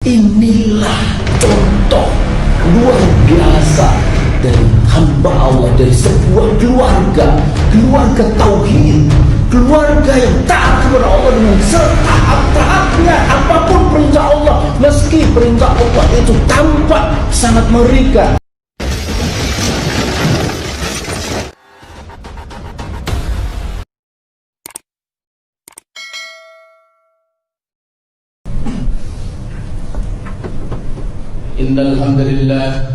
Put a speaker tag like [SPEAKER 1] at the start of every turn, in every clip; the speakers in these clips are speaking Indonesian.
[SPEAKER 1] Inilah contoh luar biasa dari hamba Allah, dari sebuah keluarga tauhid, keluarga yang taat kepada Allah dengan setahap-tahapnya. Apapun perintah Allah, meski perintah Allah itu tampak sangat mengerikan. Innal hamdalillah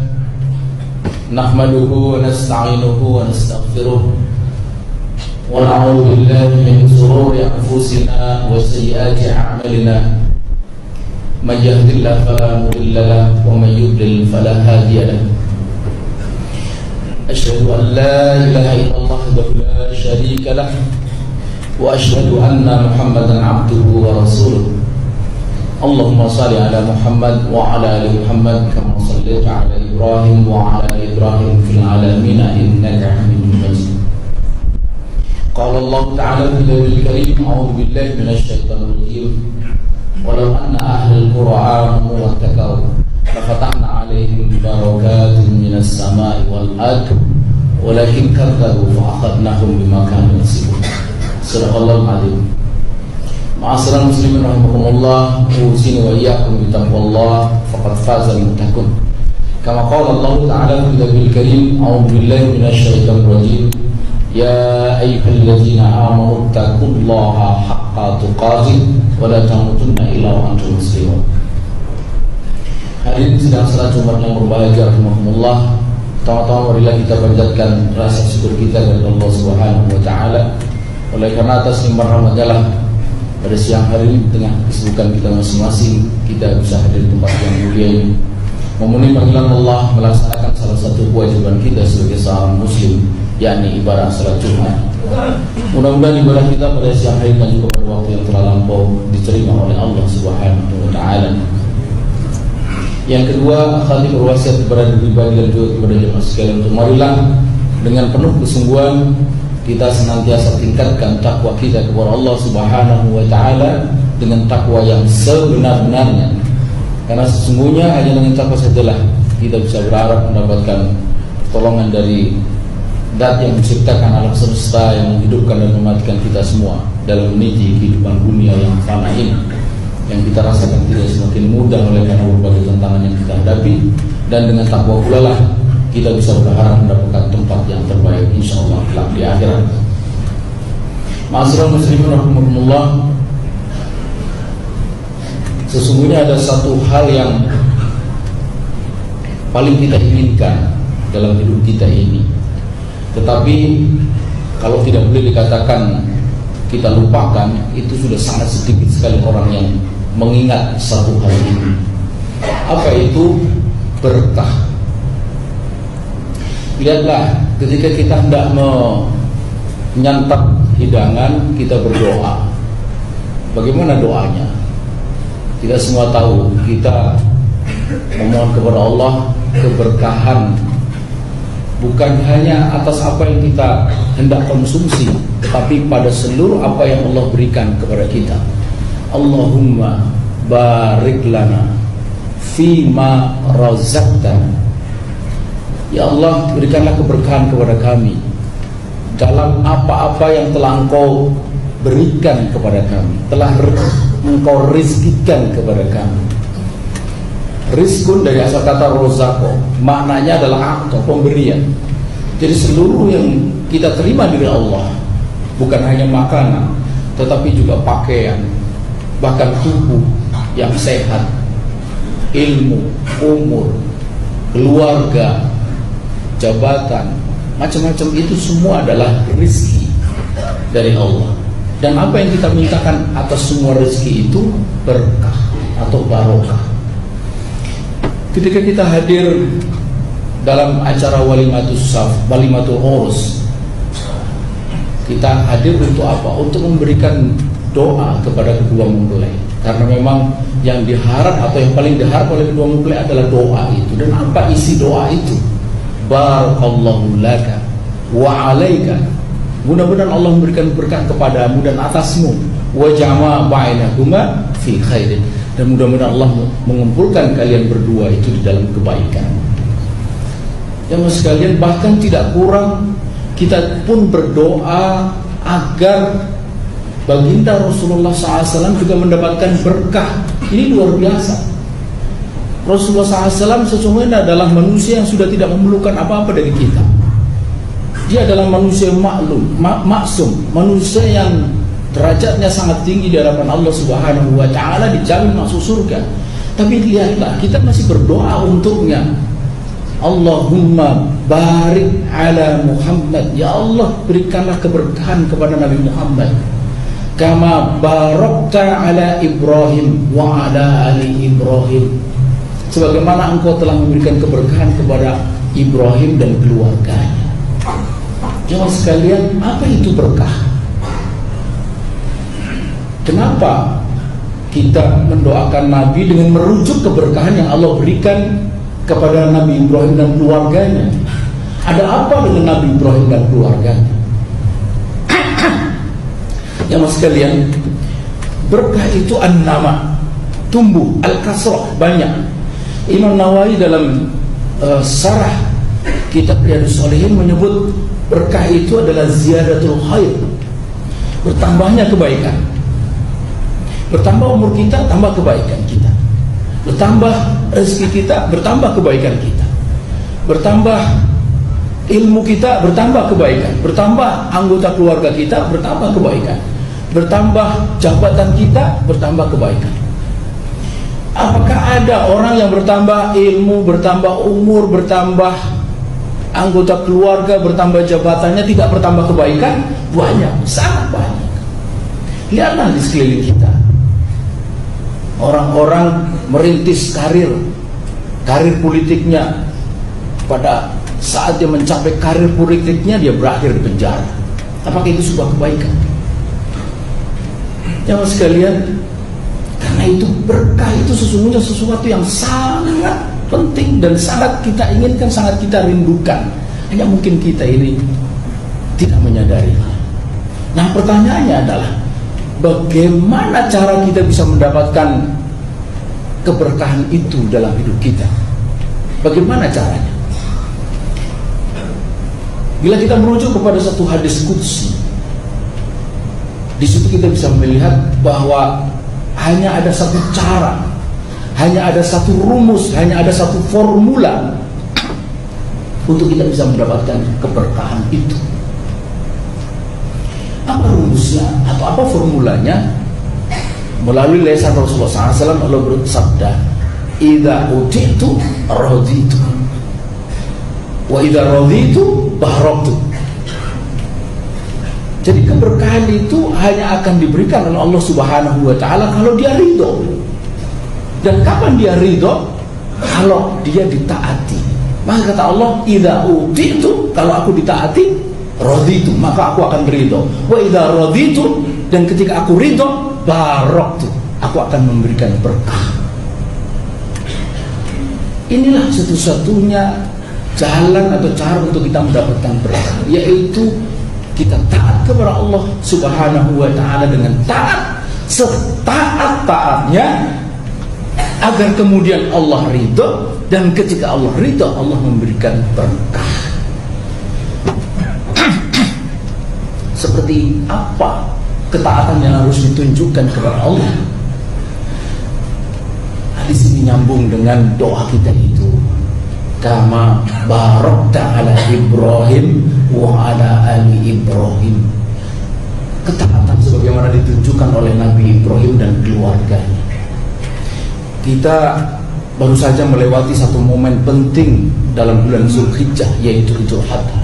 [SPEAKER 1] nahmaduhu wa nasta'inuhu wa nastaghfiruh wa na'udzu billahi min shururi anfusina wa sayyiati a'malina. Man yahdihillahu fala mudilla lahu wa man yudlil fala hadiya lahu. Asyhadu an la ilaha illallah wahdahu la syarika lahu wa asyhadu anna Muhammadan 'abduhu wa rasuluh. Allahumma salli ala Muhammad wa ala ali Muhammad kama sallaita ala Ibrahim wa ala ali Ibrahim fil alamin innaka Hamidum Majid. Qala Allah ta'ala fi kitabihil karim, a'udzu billahi minasy syaithanir rajim. Walau anna ahlal qura amanu wattaqaw lafatahna 'alaihim barakatin minas sama'i wal ardh walakin kadzabu fa akhadnahum bima kanu yaksibun. Sadaqallahul 'azim. Ma'asyiral muslimin rahimakumullah, usini wa iyyakum bitaqwallah faqad fazal muttaqun. Kama qala Allah ta'ala fi kitabihil karim, a'udzu billahi minasy syaithanir rajim. Ya ayyuhalladzina amanu taqullaha haqqa tuqatih wa la tamutunna illa wa antum muslimun. Hadirin sidang salat Jumat yang berbahagia rahimakumullah. Pertama-tama marilah kita panjatkan rasa syukur kita kepada Allah Subhanahu wa taala. Oleh karena atas limpah rahmat-Nya lah pada siang hari ini, tengah kesibukan kita masing-masing, kita bisa hadir di tempat yang mulia ini, memenuhi panggilan Allah, melaksanakan salah satu kewajiban kita sebagai seorang muslim, yakni ibadah salat Jumat. Mudah-mudahan ibadah kita pada siang hari dan juga pada waktu yang telah lampau diterima oleh Allah Subhanahu wa taala. Yang kedua, khatib berwasiat kepada diri pribadi dan juga kepada jemaah sekalian untuk marilah dengan penuh kesungguhan kita senantiasa tingkatkan takwa kita kepada Allah Subhanahu wa taala dengan takwa yang sebenar-benarnya. Karena sesungguhnya hanya dengan takwa sajalah kita bisa berharap mendapatkan pertolongan dari Zat yang menciptakan alam semesta, yang menghidupkan dan mematikan kita semua dalam meniti kehidupan dunia yang fana ini, yang kita rasakan tidak semakin mudah oleh karena berbagai tantangan yang kita hadapi. Dan dengan takwa pula lah kita bisa berharap mendapatkan tempat yang terbaik insyaallah kelak di akhirat. Ma'asyiral muslimin rahimakumullah, sesungguhnya ada satu hal yang paling kita inginkan dalam hidup kita ini, tetapi kalau tidak boleh dikatakan kita lupakan, itu sudah sangat sedikit sekali orang yang mengingat satu hal ini. Apa itu? Berkah. Lihatlah, ketika kita hendak menyantap hidangan, kita berdoa. Bagaimana doanya? Kita semua tahu, kita memohon kepada Allah keberkahan, bukan hanya atas apa yang kita hendak konsumsi, tetapi pada seluruh apa yang Allah berikan kepada kita. Allahumma barik lana fima razaqtana. Ya Allah, berikanlah keberkahan kepada kami dalam apa-apa yang telah Engkau berikan kepada kami, telah Engkau rizkikan kepada kami. Rizkun dari asal kata rozako, maknanya adalah atau pemberian. Jadi seluruh yang kita terima dari Allah, bukan hanya makanan, tetapi juga pakaian, bahkan tubuh yang sehat, ilmu, umur, keluarga, jabatan, macam-macam, itu semua adalah rezeki dari Allah. Dan apa yang kita mintakan atas semua rezeki itu berkah atau barokah. Ketika kita hadir dalam acara walimatul urus, kita hadir untuk apa? Untuk memberikan doa kepada kedua mempelai. Karena memang yang diharap atau yang paling diharap oleh kedua mempelai adalah doa itu. Dan apa isi doa itu? Barakallahu laka wa alaika, mudah-mudahan Allah memberikan berkah kepadamu dan atasmu, wa jama'a bainahuma fi khairin, Dan mudah-mudahan Allah mengumpulkan kalian berdua itu di dalam kebaikan. Yang sekalian, bahkan tidak kurang kita pun berdoa agar baginda Rasulullah SAW juga mendapatkan berkah. Ini luar biasa. Rasulullah SAW sesungguhnya adalah manusia yang sudah tidak memerlukan apa-apa dari kita. Dia adalah manusia yang maksum, manusia yang derajatnya sangat tinggi di hadapan Allah Subhanahu wa taala, dijamin masuk surga. Tapi lihatlah, kita masih berdoa untuknya. Allahumma barik ala Muhammad. Ya Allah, berikanlah keberkahan kepada Nabi Muhammad. Kama barakta ala Ibrahim wa ala ali Ibrahim. Sebagaimana engkau telah memberikan keberkahan kepada Ibrahim dan keluarganya. Jemaah sekalian, apa itu berkah? Kenapa kita mendoakan Nabi dengan merujuk keberkahan yang Allah berikan kepada Nabi Ibrahim dan keluarganya? Ada apa dengan Nabi Ibrahim dan keluarganya? Ya mas sekalian, berkah itu an-nama, tumbuh, al-kasrah, banyak. Imam Nawawi dalam syarah kitab Riyadhus Shalihin menyebut berkah itu adalah ziyadatul khair, bertambahnya kebaikan. Bertambah umur kita, tambah kebaikan kita. Bertambah rezeki kita, bertambah kebaikan kita. Bertambah ilmu kita, bertambah kebaikan. Bertambah anggota keluarga kita, bertambah kebaikan. Bertambah jabatan kita, bertambah kebaikan. Apakah ada orang yang bertambah ilmu, bertambah umur, bertambah anggota keluarga, bertambah jabatannya, tidak bertambah kebaikan? Banyak, sangat banyak. Lihatlah di sekeliling kita. Orang-orang merintis karir politiknya, pada saat dia mencapai karir politiknya dia berakhir di penjara. Apakah itu sebuah kebaikan? Jemaah sekalian, karena itu berkah itu sesungguhnya sesuatu yang sangat penting dan sangat kita inginkan, sangat kita rindukan. Hanya mungkin kita ini tidak menyadari. Nah, pertanyaannya adalah bagaimana cara kita bisa mendapatkan keberkahan itu dalam hidup kita? Bagaimana caranya? Bila kita merujuk kepada satu hadis qudsi, di situ kita bisa melihat bahwa hanya ada satu cara, hanya ada satu rumus, hanya ada satu formula untuk kita bisa mendapatkan keberkahan itu. Apa rumusnya atau apa formulanya? Melalui lisan Rasulullah SAW, Allah bersabda, "Idza utitu raditu, wa idza raditu baraktu." Jadi keberkahan itu hanya akan diberikan oleh Allah Subhanahu wa taala kalau dia ridho. Dan kapan dia ridho? Kalau dia ditaati. Maka kata Allah, "Idza utitu," kalau aku ditaati, raditu, maka aku akan ridho. Wa idza raditu, dan ketika aku ridho, baraktu, aku akan memberikan berkah. Inilah satu-satunya jalan atau cara untuk kita mendapatkan berkah, yaitu kita taat kepada Allah Subhanahu wa taala dengan taat setaat-taatnya, agar kemudian Allah ridho, dan ketika Allah ridho, Allah memberikan berkah. Seperti apa ketaatan yang harus ditunjukkan kepada Allah? Di sini nyambung dengan doa kita itu, kama barakta ala Ibrahim wa ala ali Ibrahim. Ketaatan sebagaimana ditunjukkan oleh Nabi Ibrahim dan keluarganya. Kita baru saja melewati satu momen penting dalam bulan Zulhijjah, yaitu Idul Adha.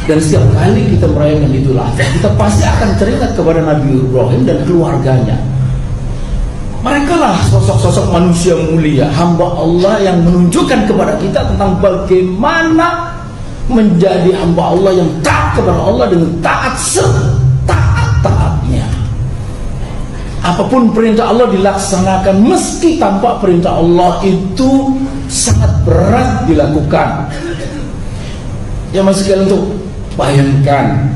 [SPEAKER 1] Dan setiap kali kita merayakan Idul Adha, kita pasti akan teringat kepada Nabi Ibrahim dan keluarganya. Mereka lah sosok-sosok manusia mulia, hamba Allah yang menunjukkan kepada kita tentang bagaimana menjadi hamba Allah yang taat kepada Allah dengan taat setaat-taatnya. Apapun perintah Allah dilaksanakan, meski tanpa perintah Allah itu sangat berat dilakukan. Ya masih sekalian, untuk bayangkan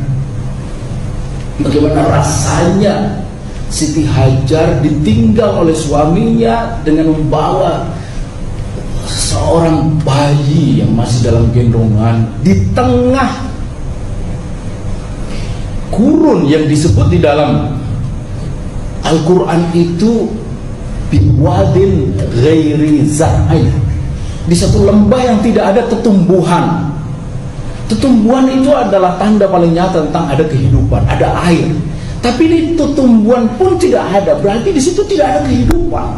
[SPEAKER 1] bagaimana rasanya Siti Hajar ditinggal oleh suaminya dengan membawa seorang bayi yang masih dalam gendongan di tengah gurun yang disebut di dalam Al-Quran itu biwadin ghairi zar'ain, di satu lembah yang tidak ada tetumbuhan. Tetumbuhan itu adalah tanda paling nyata tentang ada kehidupan, ada air. Tapi di tetumbuhan pun tidak ada, berarti di situ tidak ada kehidupan.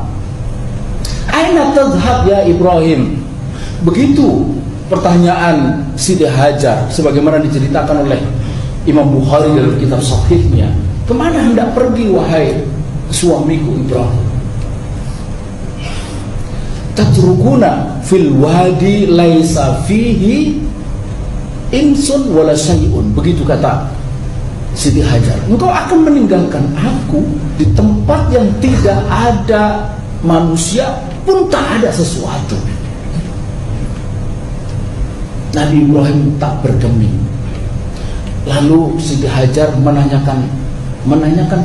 [SPEAKER 1] Aina tadhhab ya Ibrahim? Begitu pertanyaan Siti Hajar sebagaimana diceritakan oleh Imam Bukhari dalam kitab Sahihnya. Kemana hendak pergi wahai suamiku Ibrahim? Tatrukuna fil wadi laisa fihi insun wala syai'un. Begitu kata Siti Hajar, engkau akan meninggalkan aku di tempat yang tidak ada manusia pun tak ada sesuatu. Nabi Ibrahim tak bergeming. Lalu Siti Hajar menanyakan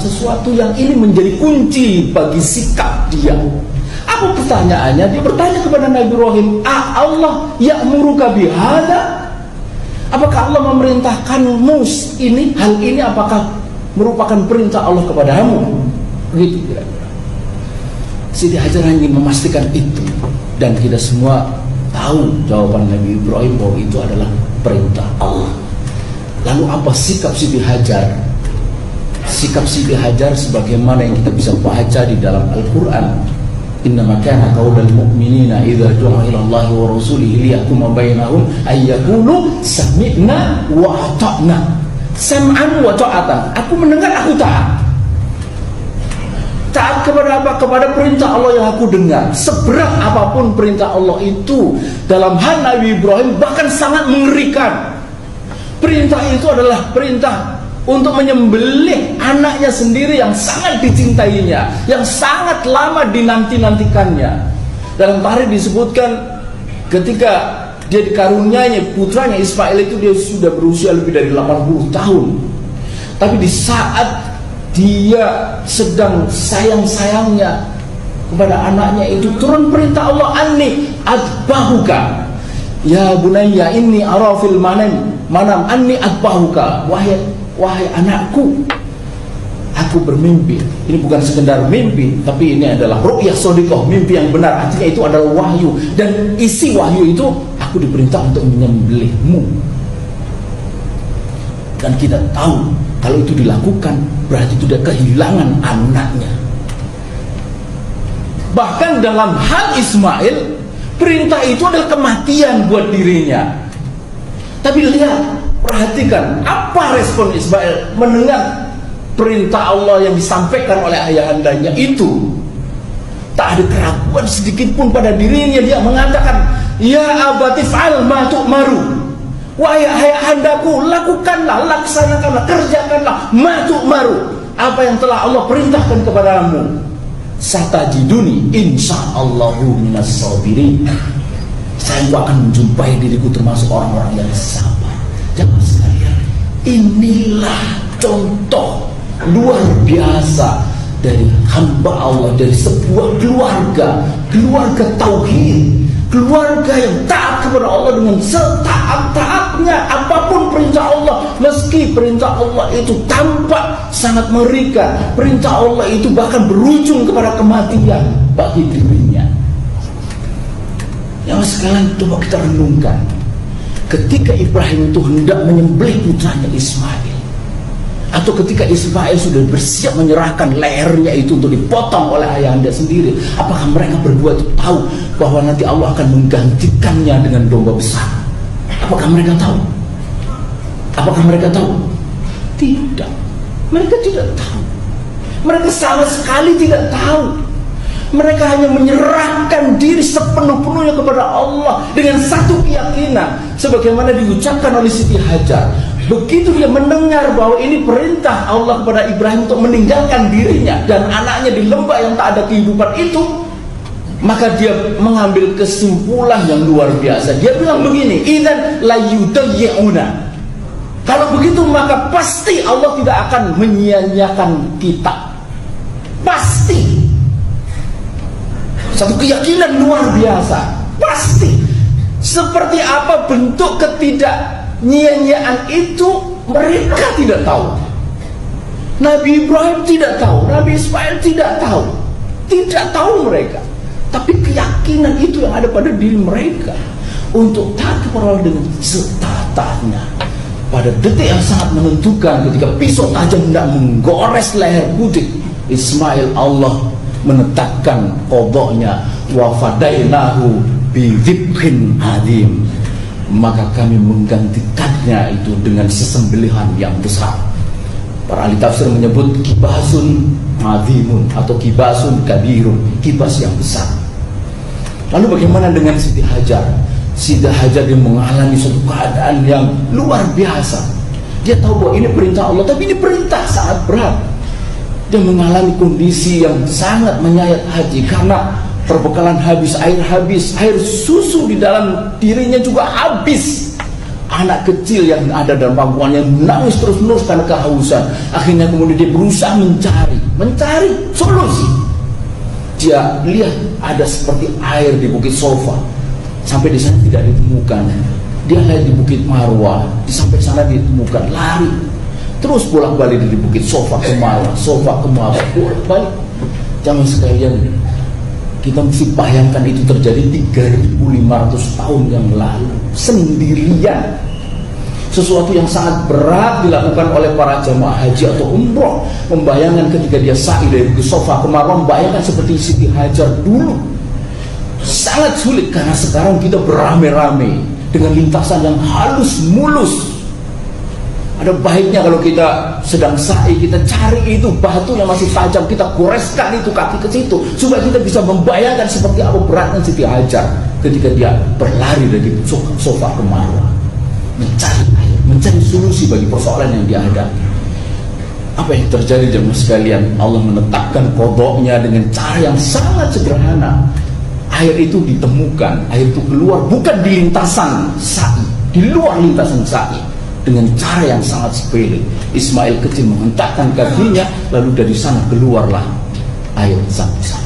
[SPEAKER 1] sesuatu yang ini menjadi kunci bagi sikap dia. Apa pertanyaannya? Dia bertanya kepada Nabi Ibrahim, Allah ya'muruka bihada? Apakah Allah memerintahkanmu ini, hal ini apakah merupakan perintah Allah kepadamu? Begitu kira-kira. Siti Hajar ingin memastikan itu, dan kita semua tahu jawaban Nabi Ibrahim bahwa itu adalah perintah Allah. Lalu apa sikap Siti Hajar? Sikap Siti Hajar sebagaimana yang kita bisa baca di dalam Al-Quran. Innama kana qaulal mu'minina idza du'a ila Allah wa rasulihi liyahkuma bainahum ay yaqulu sami'na wa ata'na. Sam'an wa ta'atan. Aku mendengar, aku taat. Taat kepada apa? Kepada perintah Allah yang aku dengar. Seberat apapun perintah Allah itu, dalam hal Nabi Ibrahim bahkan sangat mengerikan. Perintah itu adalah perintah untuk menyembelih anaknya sendiri yang sangat dicintainya, yang sangat lama dinanti-nantikannya. Dalam tarikh disebutkan ketika dia dikaruniai putranya Ismail itu dia sudah berusia lebih dari 80 tahun. Tapi di saat dia sedang sayang-sayangnya kepada anaknya itu, turun perintah Allah, anni adbahuka ya bunayya inni ara fil manam anni adbahuka. Wahai anakku, aku bermimpi. Ini bukan sekedar mimpi, tapi ini adalah ru'yah shadiqah, mimpi yang benar. Artinya itu adalah wahyu, dan isi wahyu itu, aku diperintah untuk menyembelihmu. Dan kita tahu kalau itu dilakukan berarti itu dia kehilangan anaknya. Bahkan dalam hal Ismail, perintah itu adalah kematian buat dirinya. Tapi lihat, perhatikan apa respon Ismail mendengar perintah Allah yang disampaikan oleh ayahandanya itu. Tak ada keraguan sedikit pun pada dirinya. Dia mengatakan, ya abati fa'al ma tu'maru. Wahai ayahandaku, lakukanlah, laksanakanlah, kerjakanlah ma tu'maru, apa yang telah Allah perintahkan kepadamu. Satajiduni insyaallahu minas sabirin. Saya akan menjumpai diriku termasuk orang-orang yang sabar. Jemaah sekalian, inilah contoh luar biasa dari hamba Allah, dari sebuah keluarga tauhid, keluarga yang taat kepada Allah dengan setaat-taatnya apapun perintah Allah, meski perintah Allah itu tampak sangat mengerikan, perintah Allah itu bahkan berujung kepada kematian bagi dirinya. Yang sekalian, coba kita renungkan, ketika Ibrahim itu hendak menyembelih putranya Ismail, atau ketika Ismail sudah bersiap menyerahkan lehernya itu untuk dipotong oleh ayahanda sendiri, apakah mereka berdua itu tahu bahwa nanti Allah akan menggantikannya dengan domba besar? Apakah mereka tahu? Apakah mereka tahu? Tidak. Mereka tidak tahu. Mereka sama sekali tidak tahu. Mereka hanya menyerahkan diri sepenuh-penuhnya kepada Allah dengan satu keyakinan, sebagaimana diucapkan oleh Siti Hajar. Begitu dia mendengar bahwa ini perintah Allah kepada Ibrahim untuk meninggalkan dirinya dan anaknya di lembah yang tak ada kehidupan itu, maka dia mengambil kesimpulan yang luar biasa. Dia bilang begini, idzan la yudayyi'una. Kalau begitu maka pasti Allah tidak akan menyia-nyiakan kita. Pasti. Satu keyakinan luar biasa. Pasti. Seperti apa bentuk ketidaknyia-nyiaan itu mereka tidak tahu. Nabi Ibrahim tidak tahu, Nabi Ismail tidak tahu. Tidak tahu mereka. Tapi keyakinan itu yang ada pada diri mereka untuk taat kepada Allah dengan setatahnya. Pada detik yang sangat menentukan ketika pisau tajam hendak menggores leher putih Ismail, Allah menetapkan qadanya, wa fadainahu bi dzibhin adzim, maka kami menggantikannya itu dengan sesembelihan yang besar. Para ahli tafsir menyebut kibasun azimun atau kibasun kabirun, kibas yang besar. Lalu bagaimana dengan Siti Hajar? Siti Hajar dia mengalami suatu keadaan yang luar biasa. Dia tahu bahwa ini perintah Allah, tapi ini perintah sangat berat. Dia mengalami kondisi yang sangat menyayat hati karena perbekalan habis, air susu di dalam dirinya juga habis. Anak kecil yang ada dalam pangkuannya menangis terus-menerus karena kehausan. Akhirnya kemudian dia berusaha mencari solusi. Dia lihat ada seperti air di Bukit Sofa. Sampai di sana tidak ditemukan. Dia lihat di Bukit Marwah, sampai sana ditemukan, lari. Terus bolak-balik dari Bukit Sofa ke Marwah, bolak-balik. Jangan sekalian, kita mesti bayangkan itu terjadi 3.500 tahun yang lalu, sendirian. Sesuatu yang sangat berat dilakukan oleh para jamaah haji atau umroh. Membayangkan ketika dia sa'i dari Bukit Sofa ke Marwah, membayangkan seperti Siti Hajar dulu. Sangat sulit karena sekarang kita beramai-ramai dengan lintasan yang halus mulus. Ada baiknya kalau kita sedang sa'i, kita cari itu batu yang masih tajam, kita goreskan itu kaki ke situ supaya kita bisa membayangkan seperti apa beratnya Siti Hajar ketika dia berlari dari Sofa ke Marwah, mencari solusi bagi persoalan yang dihadapi. Apa yang terjadi jemaah sekalian? Allah menetapkan qadanya dengan cara yang sangat sederhana. Air itu ditemukan, air itu keluar bukan di lintasan sa'i, di luar lintasan sa'i, dengan cara yang sangat sepele. Ismail kecil menghentakkan kakinya, lalu dari sana keluarlah air Zam-Zam.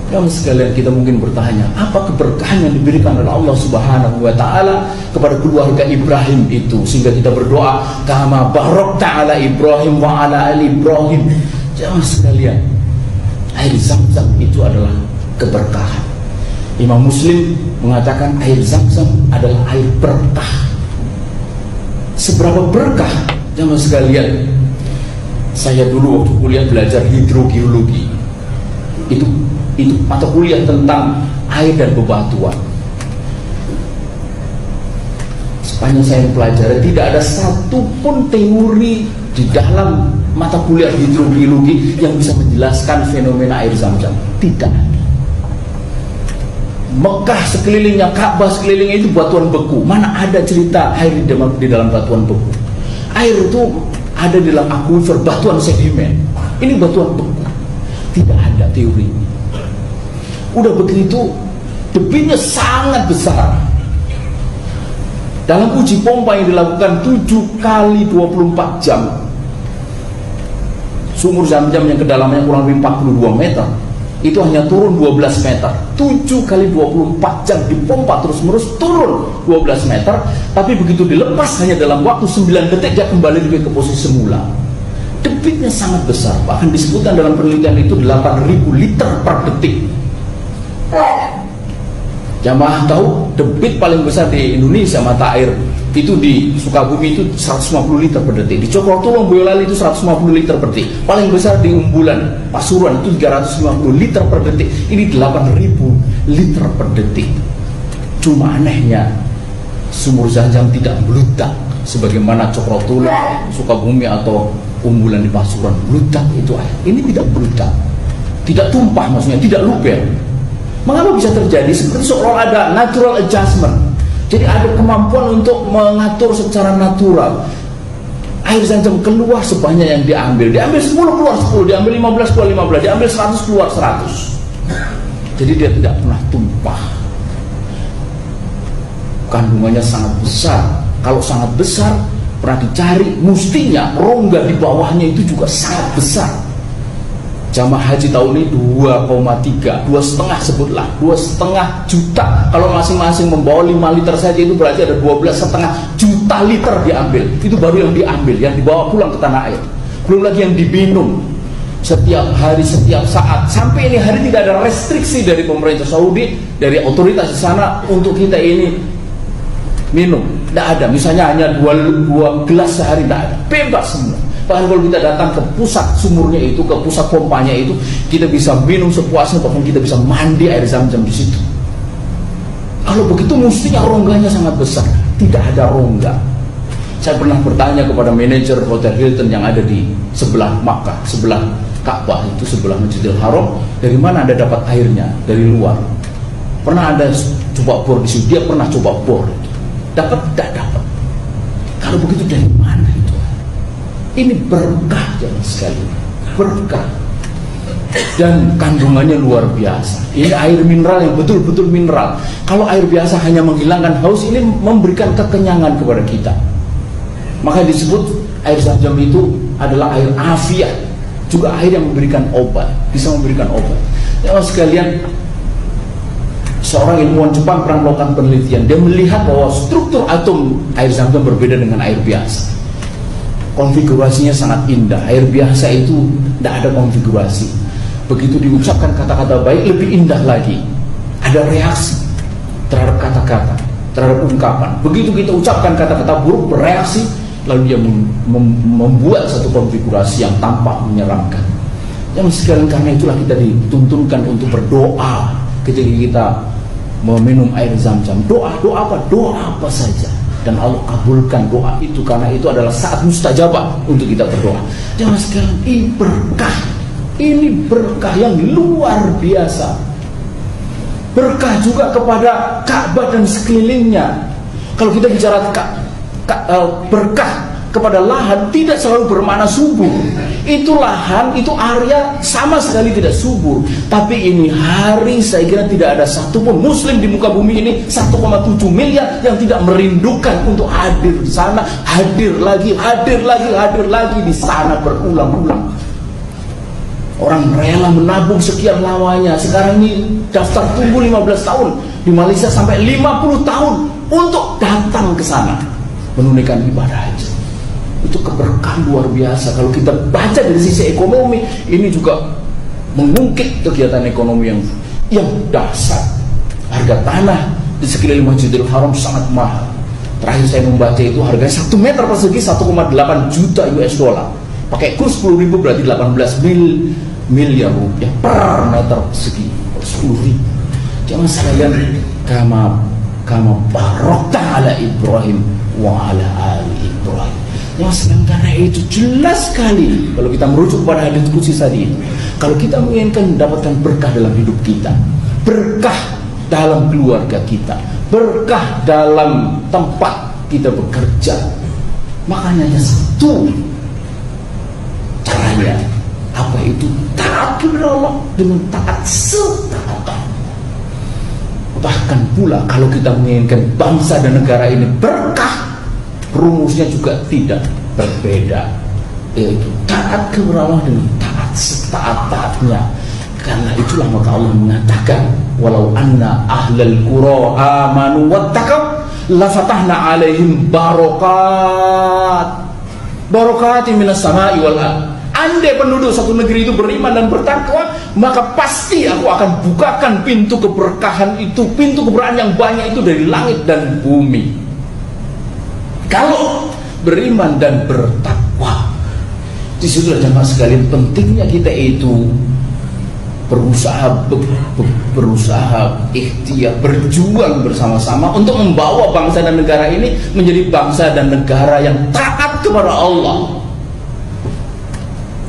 [SPEAKER 1] Yang sekalian kita mungkin bertanya, apa keberkahan yang diberikan oleh Allah Subhanahu wa taala kepada keluarga Ibrahim itu sehingga kita berdoa kama barakta ala Ibrahim wa ala ali Ibrahim. Jangan sekalian, air Zam-Zam itu adalah keberkahan. Imam Muslim mengatakan air Zam-Zam adalah air berkah. Seberapa berkah jemaah sekalian? Saya dulu waktu kuliah belajar hidrogeologi. Itu mata kuliah tentang air dan bebatuan. Sepanjang saya pelajari tidak ada satupun teori di dalam mata kuliah hidrogeologi yang bisa menjelaskan fenomena air Zam-Zam. Tidak ada. Mekah sekelilingnya, Ka'bah sekelilingnya itu batuan beku. Mana ada cerita air di dalam batuan beku? Air itu ada di dalam akuifer, batuan sedimen. Ini batuan beku. Tidak ada teori. Udah begitu, debitnya sangat besar. Dalam uji pompa yang dilakukan 7 kali 24 jam, sumur Zam-Zam yang kedalamannya kurang lebih 42 meter itu hanya turun 12 meter. 7 kali 24 jam dipompa terus-menerus turun 12 meter. Tapi begitu dilepas hanya dalam waktu 9 detik dia kembali ke posisi semula. Debitnya sangat besar. Bahkan disebutkan dalam penelitian itu 8.000 liter per detik. Jamaah tahu debit paling besar di Indonesia mata air itu di Sukabumi itu 150 liter per detik, di Cokrotulang Boyolali itu 150 liter per detik, paling besar di Umbulan Pasuruan itu 350 liter per detik, ini 8.000 liter per detik. Cuma anehnya sumur Zam-Zam tidak meledak sebagaimana Cokrotulang, Sukabumi atau Umbulan di Pasuruan meledak itu air. Ini tidak meledak, tidak tumpah, maksudnya tidak luber. Mengapa bisa terjadi? Seperti seolah ada natural adjustment. Jadi ada kemampuan untuk mengatur secara natural. Air Zam-Zam keluar sebanyak yang diambil. Diambil 10 keluar 10, diambil 15 keluar 15, diambil 100 keluar 100. Jadi dia tidak pernah tumpah. Kandungannya sangat besar. Kalau sangat besar, pernah dicari, mestinya rongga di bawahnya itu juga sangat besar. Jamaah haji tahun ini 2,3, 2,5 sebutlah, 2,5 juta. Kalau masing-masing membawa 5 liter saja itu berarti ada 12,5 juta liter diambil. Itu baru yang diambil, yang dibawa pulang ke tanah air. Belum lagi yang diminum setiap hari, setiap saat. Sampai ini hari tidak ada restriksi dari pemerintah Saudi, dari otoritas di sana untuk kita ini minum. Tidak ada, misalnya hanya 2 gelas sehari, tidak ada, bebas semua. Bahkan kalau kita datang ke pusat sumurnya itu, ke pusat pompanya itu, kita bisa minum sepuasnya, bahkan kita bisa mandi air zam-zam di situ. Kalau begitu mestinya rongganya sangat besar. Tidak ada rongga. Saya pernah bertanya kepada manajer Hotel Hilton yang ada di sebelah Makkah, sebelah Ka'bah itu, sebelah Masjidil Haram, dari mana Anda dapat airnya? Dari luar. Pernah Anda coba bor di situ? Dia pernah coba bor. Dapat? Tidak dapat. Kalau begitu dari mana itu? Ini berkah jangan sekali, berkah, dan kandungannya luar biasa. Ini air mineral yang betul-betul mineral. Kalau air biasa hanya menghilangkan haus, ini memberikan kekenyangan kepada kita. Maka disebut air zam-zam itu adalah air afiat, juga air yang memberikan obat, bisa memberikan obat. Ya sekalian, seorang ilmuwan Jepang pernah melakukan penelitian. Dia melihat bahwa struktur atom air zam-zam berbeda dengan air biasa. Konfigurasinya sangat indah. Air biasa itu tidak ada konfigurasi. Begitu diucapkan kata-kata baik, lebih indah lagi. Ada reaksi terhadap kata-kata, terhadap ungkapan. Begitu kita ucapkan kata-kata buruk, bereaksi, lalu dia membuat satu konfigurasi yang tampak menyeramkan. Yang sekalian karena itulah kita dituntunkan untuk berdoa ketika kita meminum air zam-zam. Doa apa? Doa apa saja. Dan Allah kabulkan doa itu, karena itu adalah saat mustajabah untuk kita berdoa. Jangan sekalian, ini berkah. Ini berkah yang luar biasa. Berkah juga kepada Ka'bah dan sekelilingnya. Kalau kita bicara berkah kepada lahan, tidak selalu bermakna subur. Itu lahan, itu area sama sekali tidak subur. Tapi ini hari saya kira tidak ada satupun muslim di muka bumi ini 1,7 miliar yang tidak merindukan untuk hadir di sana, hadir lagi di sana berulang-ulang. Orang rela menabung sekian lamanya. Sekarang ini daftar tunggu 15 tahun, di Malaysia sampai 50 tahun untuk datang ke sana menunaikan ibadah haji. Itu keberkahan luar biasa. Kalau kita baca dari sisi ekonomi, ini juga mengungkit kegiatan ekonomi yang dasar. Harga tanah di sekeliling Masjidil Haram sangat mahal. Terakhir saya membaca itu harganya 1 meter persegi 1,8 juta US dollar. Pakai kurs 10.000 berarti 18 miliar rupiah per meter persegi. 10.000. Jangan sekalian kama barokta ala Ibrahim wa ala ali Ibrahim. Yang karena itu jelas sekali kalau kita merujuk pada hadits qudsi tadi itu, kalau kita menginginkan mendapatkan berkah dalam hidup kita, berkah dalam keluarga kita, berkah dalam tempat kita bekerja, makanya hanya satu caranya, apa itu? Taat kepada Allah dengan taat setaat. Bahkan pula kalau kita menginginkan bangsa dan negara ini berkah, rumusnya juga tidak berbeda, yaitu taat kepada Allah dengan taat setaat-taatnya. Karena itulah maka Allah mengatakan, walau anna ahlal qura amanu wattaqaw lafatahna alaihim barakatin minas sama'i wal ardh. Andai penduduk satu negeri itu beriman dan bertakwa, maka pasti aku akan bukakan pintu keberkahan itu, pintu keberkahan yang banyak itu dari langit dan bumi. Kalau beriman dan bertakwa, disitulah jemaah sekalian pentingnya kita itu berusaha ikhtiar, berjuang bersama-sama untuk membawa bangsa dan negara ini menjadi bangsa dan negara yang taat kepada Allah.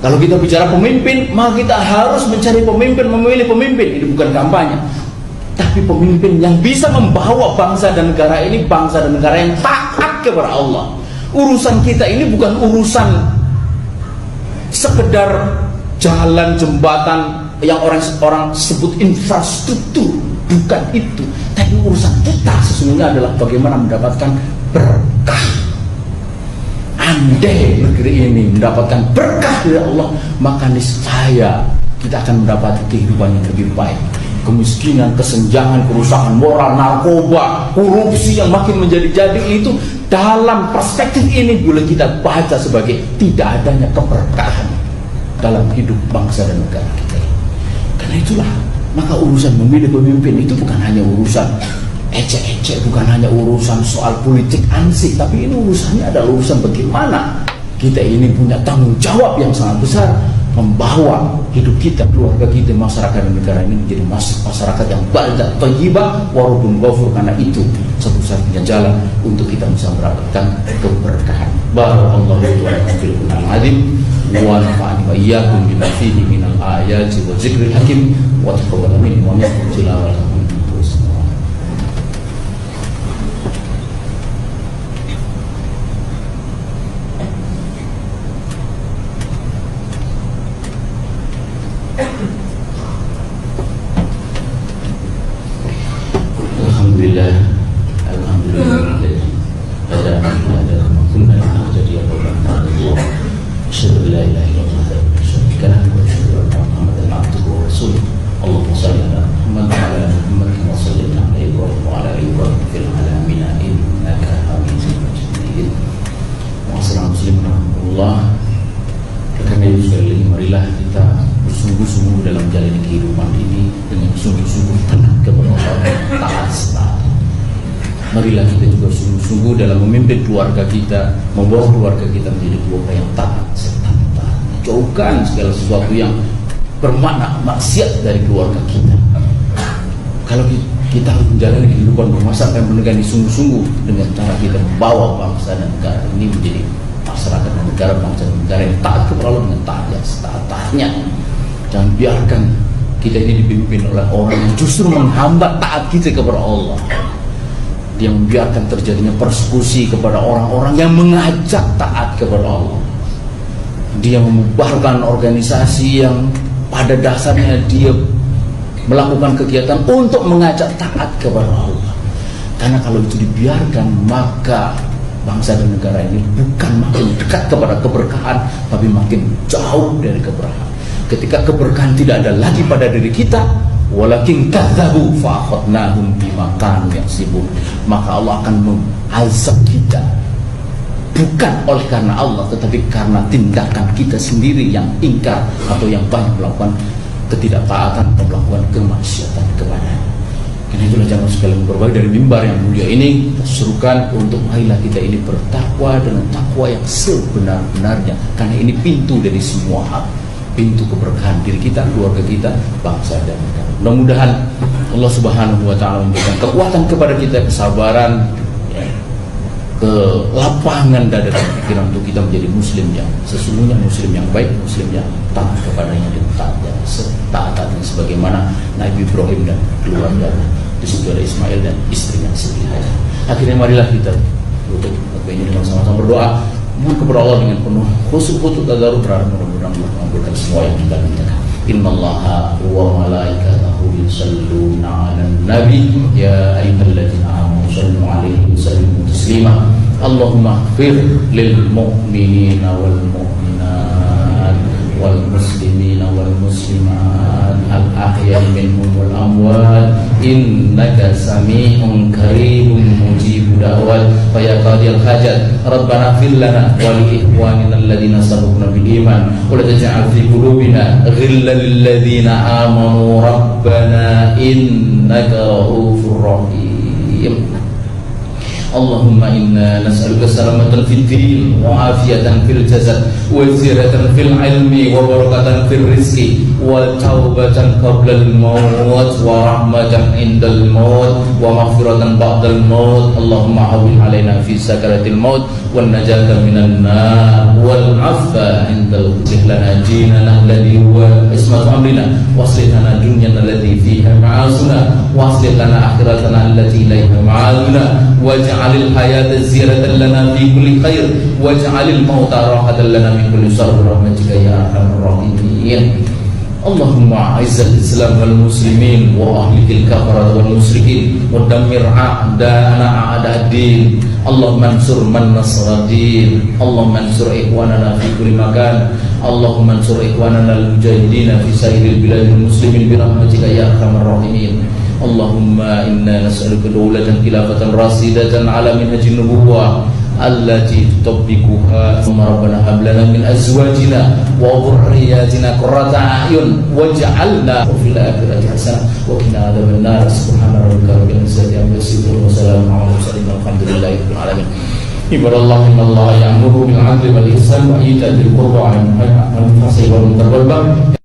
[SPEAKER 1] Kalau kita bicara pemimpin, maka kita harus mencari pemimpin, memilih pemimpin. Ini bukan kampanye, tapi pemimpin yang bisa membawa bangsa dan negara ini, bangsa dan negara yang taat kepada Allah. Urusan kita ini bukan urusan sekedar jalan, jembatan yang orang sebut infrastruktur, bukan itu. Tapi urusan kita sesungguhnya adalah bagaimana mendapatkan berkah. Andai negeri ini mendapatkan berkah dari Allah, maka niscaya kita akan mendapati kehidupan yang lebih baik. Kemiskinan, kesenjangan, kerusakan moral, narkoba, korupsi yang makin menjadi-jadi itu dalam perspektif ini boleh kita baca sebagai tidak adanya keberkahan dalam hidup bangsa dan negara kita. Karena itulah maka urusan memilih pemimpin itu bukan hanya urusan ecek-ecek, bukan hanya urusan soal politik ansih, tapi ini urusannya adalah urusan bagaimana kita ini punya tanggung jawab yang sangat besar membawa hidup kita, keluarga kita, masyarakat dan negara ini menjadi masyarakat yang baldah, thayyibah, warubun ghafur. Karena itu satu-satunya jalan untuk kita bisa mendapatkan keberkahan. Barakallahu wa lakum fil Qur'anil azim wa nafa'ani wa iyyakum bima fihi minal ayati wa dzikril hakim wa taqabbal minni wa minkum tilawatan. Alhamdulillah, alhamdulillah. Pada ada kunna jadi apa Allah. Asyhadu la ilaha illallah wa asyhadu anna Muhammadan abduhu wa rasuluh. Allahumma shalli ala Muhammad wa ala ali Muhammad kama shallaita ala Ibrahim wa ala ali Ibrahim fil alamin innaka Hamidum Majid. Wassalamu alaikum warahmatullahi wabarakatuh. Karena itu sekali lagi marilah kita bersungguh-sungguh dalam menjalani kehidupan ini dengan sungguh-sungguh taat kepada Allah, taat setaat. Marilah kita juga sungguh-sungguh dalam memimpin keluarga kita, membawa keluarga kita menjadi keluarga yang taat serta taat. Jauhkan segala sesuatu yang bermakna maksiat dari keluarga kita. Kalau kita harus menjalani kehidupan bermasyarakat dan bernegara ini sungguh-sungguh dengan cara kita membawa bangsa dan negara ini menjadi masyarakat dan negara, bangsa dan negara yang taat kepada Allah dengan taat yang setaat-taatnya. Jangan biarkan kita ini dipimpin oleh orang yang justru menghambat taat kita kepada Allah. Dia membiarkan terjadinya persekusi kepada orang-orang yang mengajak taat kepada Allah. Dia membubarkan organisasi yang pada dasarnya dia melakukan kegiatan untuk mengajak taat kepada Allah. Karena kalau itu dibiarkan, maka bangsa dan negara ini bukan makin dekat kepada keberkahan, tapi makin jauh dari keberkahan. Ketika keberkahan tidak ada lagi pada diri kita, walakin kadzabu fa akhadnahum bima kanu yaksibun, maka Allah akan mengazab kita bukan oleh karena Allah, tetapi karena tindakan kita sendiri yang ingkar atau yang banyak melakukan ketidaktaatan atau melakukan kemaksiatan kepadanya. Karena itulah jamaah sekalian berbagi dari mimbar yang mulia ini kita serukan untuk marilah kita ini bertakwa dengan takwa yang sebenar-benarnya, karena ini pintu dari semua hal, pintu keberkahan diri kita, keluarga kita, bangsa dan negara. Mudah-mudahan Allah Subhanahu wa taala memberikan kekuatan kepada kita, kesabaran, kelapangan dada dan pikiran untuk kita menjadi muslim yang sesungguhnya, muslim yang baik, muslim yang taat kepadanya dan taat-taatnya sebagaimana Nabi Ibrahim dan keluarganya. Di situ ada Ismail dan istrinya Siti Hajar. Akhirnya marilah kita tutup ini dengan sama-sama berdoa, mohon kepada Allah dengan penuh khusyuk tadarrur, berharap mudah-mudahan Allah mengabulkan semua yang kita mintakan. Innallaha wa malaikatahu yusholluna 'alan nabi ya ayyuhalladzina amanu shallu 'alaihi wa sallimu taslima. Allahumma ighfir lil mu'minina wal mu'minat wal muslimina wal muslimat al ahya'i minhum wal amwat innaka sami'un qaribun mujibud da'wat wa ya qadiyal hajat rabbana fil lana wa li ikhwanina alladhina sabaquna bil iman wa la taj'al fi qulubina ghillan lil ladzina amanu rabbana innaka ra'ufur rahim. Allahumma inna nas'aluka salamatan fid din wa afiyatan fil jasad wa ziyadatan fil ilmi wa barakatan fil rizqi wa taubatan qabla al maut wa rahmatan indal maut wa maghfiratan ba'dal maut. Allahumma hawwin alaina fi sakaratil maut wan najata minan nar wal 'afwa indal lana dinana alladhi huwa ismatu amrina waslih lana dunyana allati fiha ma'asuna waslih lana akhiratana allati ilayha ma'aduna waj'alil hayata ziyaratan lana fi kulli khair waj'alil mauta rahatan lana min kulli sharr rahmatika ya arhamar rahimin. Allahumma a'izzal islam wal muslimin wa ahlikil kafarat wal musyrikin wa dammir a'da'ana a'da'ad-din. Allahumma ansur man nasara din. Allahumma ansur ikhwanana fi kulli makan. Allahumma ansur ikhwanana al-mujahidin fi sairil biladil muslimin bi rahmatika ya arhamar rahimin. Allahumma inna nas'aluka dawlatan khilafatan rasidatan ala minhajin nubuwah allati tutabbiquha. Rabbana hab lana min azwajina wa dhurriyyatina qurrata a'yun waj'alna fil akhirati hasanah wa qina adzabannar. Subhana rabbika rabbil izzati amma yasifun wa salamun 'alal mursalin walhamdulillahi rabbil alamin. Ibadallah, innallaha ya'muru bil 'adli wal ihsan wa ita'i dzil qurba wa yanha 'anil fahsya'i wal munkar wal baghi.